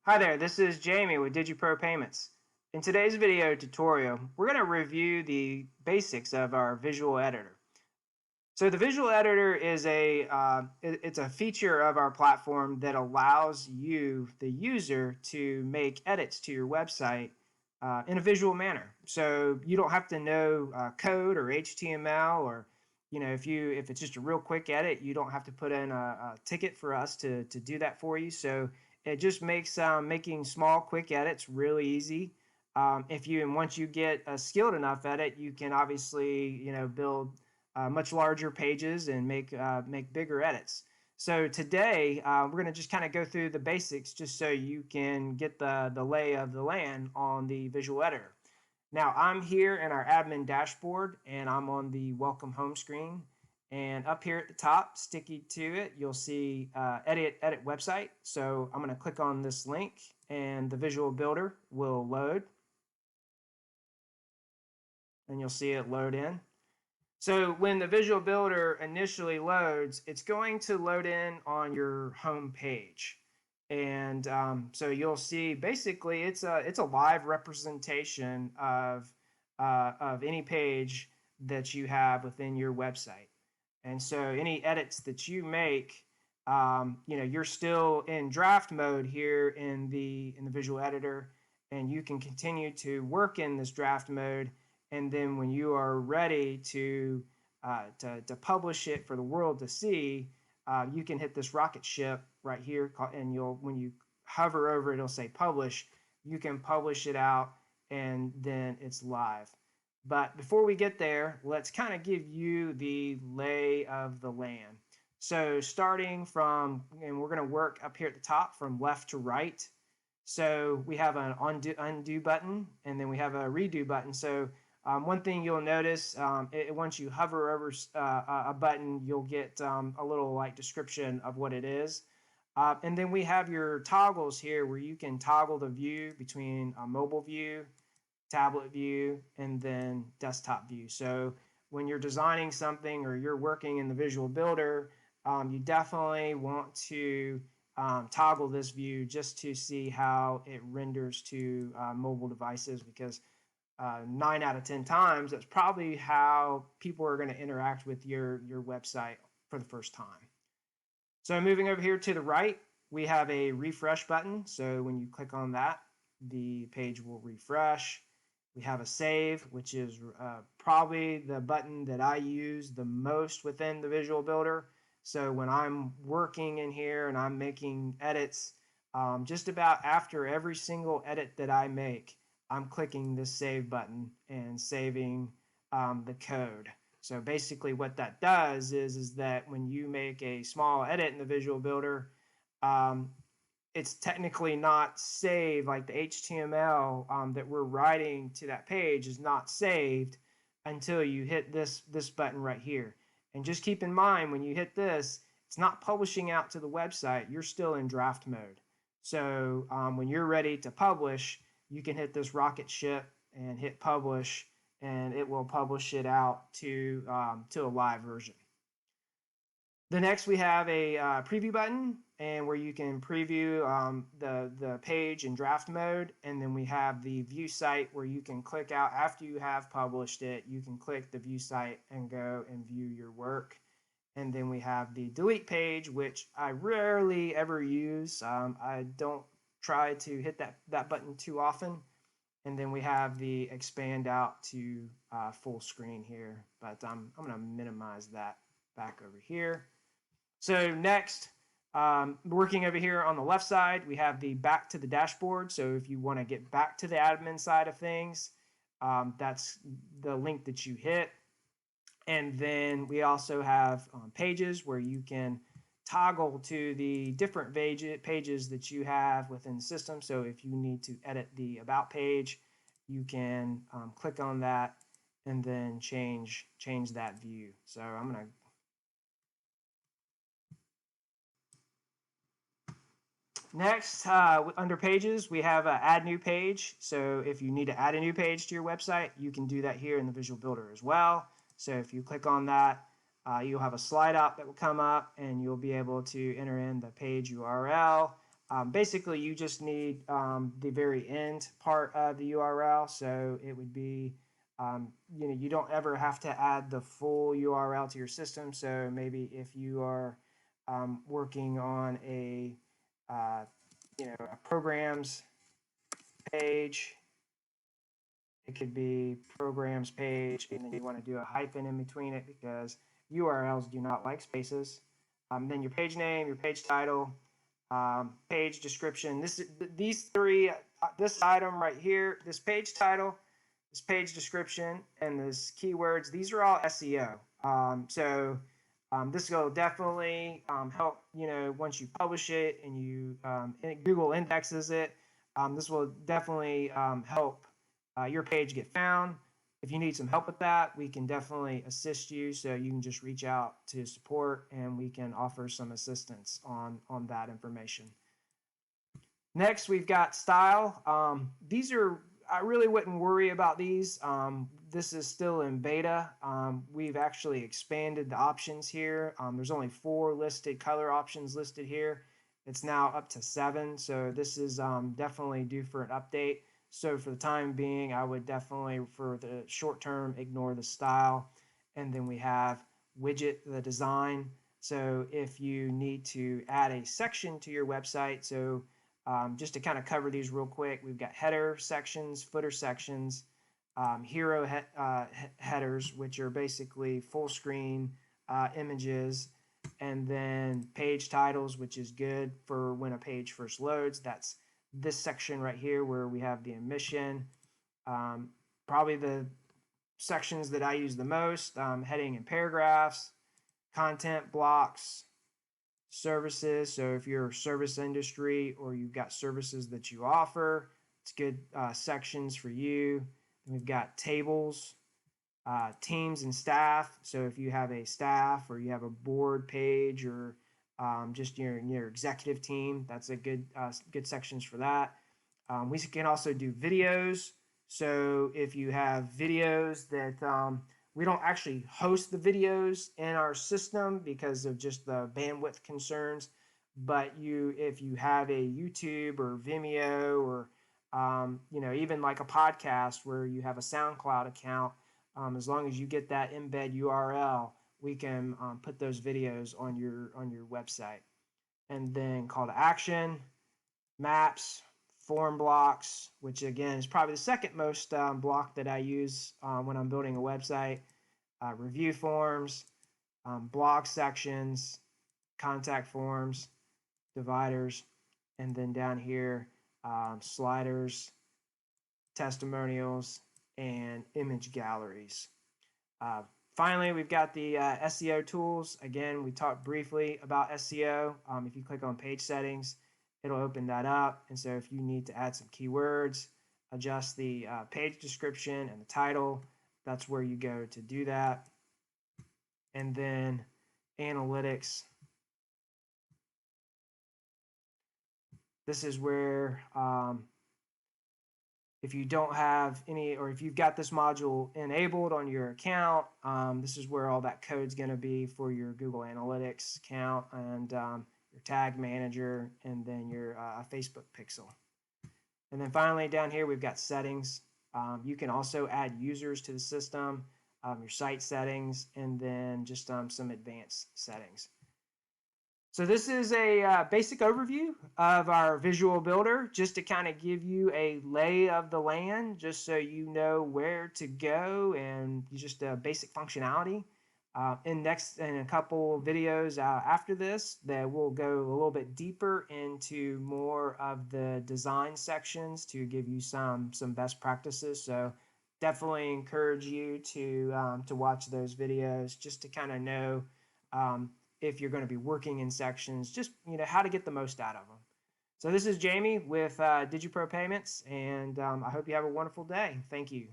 Hi there, this is Jamie with DigiPro Payments. In today's video tutorial, we're going to review the basics of our visual editor. So the visual editor is it's a feature of our platform that allows you, the user, to make edits to your website in a visual manner. So you don't have to know code or HTML, or if it's just a real quick edit, you don't have to put in a ticket for us to do that for you. So it just makes making small quick edits really easy. Once you get skilled enough at it, you can obviously build much larger pages and make bigger edits. So today we're going to just kind of go through the basics just so you can get the lay of the land on the visual editor. Now I'm here in our admin dashboard and I'm on the welcome home screen, and up here at the top, sticky to it, you'll see edit website. So I'm going to click on this link and the visual builder will load, and you'll see it load in. So when the visual builder initially loads, it's going to load in on your home page. And so you'll see basically it's a live representation of any page that you have within your website. And so any edits that you make, you're still in draft mode here in the visual editor, and you can continue to work in this draft mode. And then when you are ready to publish it for the world to see, you can hit this rocket ship right here, and when you hover over it, it'll say publish. You can publish it out, and then it's live. But before we get there, let's kind of give you the lay of the land. So starting from, and we're going to work up here at the top from left to right. So we have an undo button, and then we have a redo button. So one thing you'll notice, once you hover over a button, you'll get a little description of what it is. And then we have your toggles here where you can toggle the view between a mobile view, tablet view, and then desktop view. So when you're designing something or you're working in the visual builder, you definitely want to toggle this view just to see how it renders to mobile devices, because 9 out of 10 times, that's probably how people are going to interact with your website for the first time. So moving over here to the right, we have a refresh button. So when you click on that, the page will refresh. We have a save, which is probably the button that I use the most within the visual builder. So when I'm working in here and I'm making edits, just about after every single edit that I make, I'm clicking this save button and saving the code. So basically what that does is that when you make a small edit in the visual builder, it's technically not saved, like the HTML that we're writing to that page is not saved until you hit this button right here. And just keep in mind, when you hit this, it's not publishing out to the website. You're still in draft mode. So when you're ready to publish, you can hit this rocket ship and hit publish, and it will publish it out to a live version. The next, we have a preview button, and where you can preview the page in draft mode. And then we have the view site, where you can click out after you have published it. You can click the view site and go and view your work. And then we have the delete page, which I rarely ever use. I don't try to hit that button too often. And then we have the expand out to full screen here, but I'm going to minimize that back over here. So next, working over here on the left side, we have the back to the dashboard. So if you want to get back to the admin side of things, that's the link that you hit. And then we also have pages where you can toggle to the different pages that you have within the system. So if you need to edit the about page, you can click on that and then change that view. So I'm going to next, under pages, we have add new page. So if you need to add a new page to your website, you can do that here in the visual builder as well. So if you click on that, you'll have a slide out that will come up, and you'll be able to enter in the page URL, Basically, you just need the very end part of the URL. So it would be, you don't ever have to add the full URL to your system. So maybe if you are working on a programs page, it could be programs page, and then you want to do a hyphen in between it because URLs do not like spaces. Then your page name, your page title, page description. These three, this item right here, this page title, this page description, and this keywords. These are all SEO. This will definitely help. Once you publish it and Google indexes it, this will definitely help your page get found. If you need some help with that, we can definitely assist you. So you can just reach out to support and we can offer some assistance on that information. Next, we've got style. I really wouldn't worry about these. This is still in beta. We've actually expanded the options here. There's only 4 listed color options listed here. It's now up to 7. So this is definitely due for an update. So for the time being, I would definitely, for the short term, ignore the style. And then we have widget, the design. So if you need to add a section to your website, so just to kind of cover these real quick, we've got header sections, footer sections, hero headers, which are basically full screen images, and then page titles, which is good for when a page first loads. That's this section right here where we have the emission. Probably the sections that I use the most, heading and paragraphs, content blocks, services. So if you're a service industry or you've got services that you offer, it's good sections for you. Then we've got tables, teams and staff. So if you have a staff or you have a board page or just your executive team, that's a good sections for that. We can also do videos. So if you have videos that we don't actually host the videos in our system because of just the bandwidth concerns, but if you have a YouTube or Vimeo or even like a podcast where you have a SoundCloud account, as long as you get that embed URL, we can put those videos on your website. And then call to action, maps, form blocks, which again is probably the second most block that I use when I'm building a website, review forms, blog sections, contact forms, dividers, and then down here, sliders, testimonials, and image galleries. Finally, we've got the SEO tools. Again, we talked briefly about SEO. If you click on page settings, it'll open that up. And so if you need to add some keywords, adjust the page description and the title, that's where you go to do that. And then analytics. This is where if you don't have any, or if you've got this module enabled on your account, this is where all that code's going to be for your Google Analytics account and your tag manager, and then your Facebook pixel. And then finally down here we've got settings. You can also add users to the system, your site settings, and then just some advanced settings. So this is a basic overview of our visual builder, just to kind of give you a lay of the land, just so you know where to go and just a basic functionality. In a couple videos after this, that we'll go a little bit deeper into more of the design sections to give you some best practices. So definitely encourage you to watch those videos just to kind of know if you're going to be working in sections, just how to get the most out of them. So this is Jamie with DigiPro Payments, and I hope you have a wonderful day. Thank you.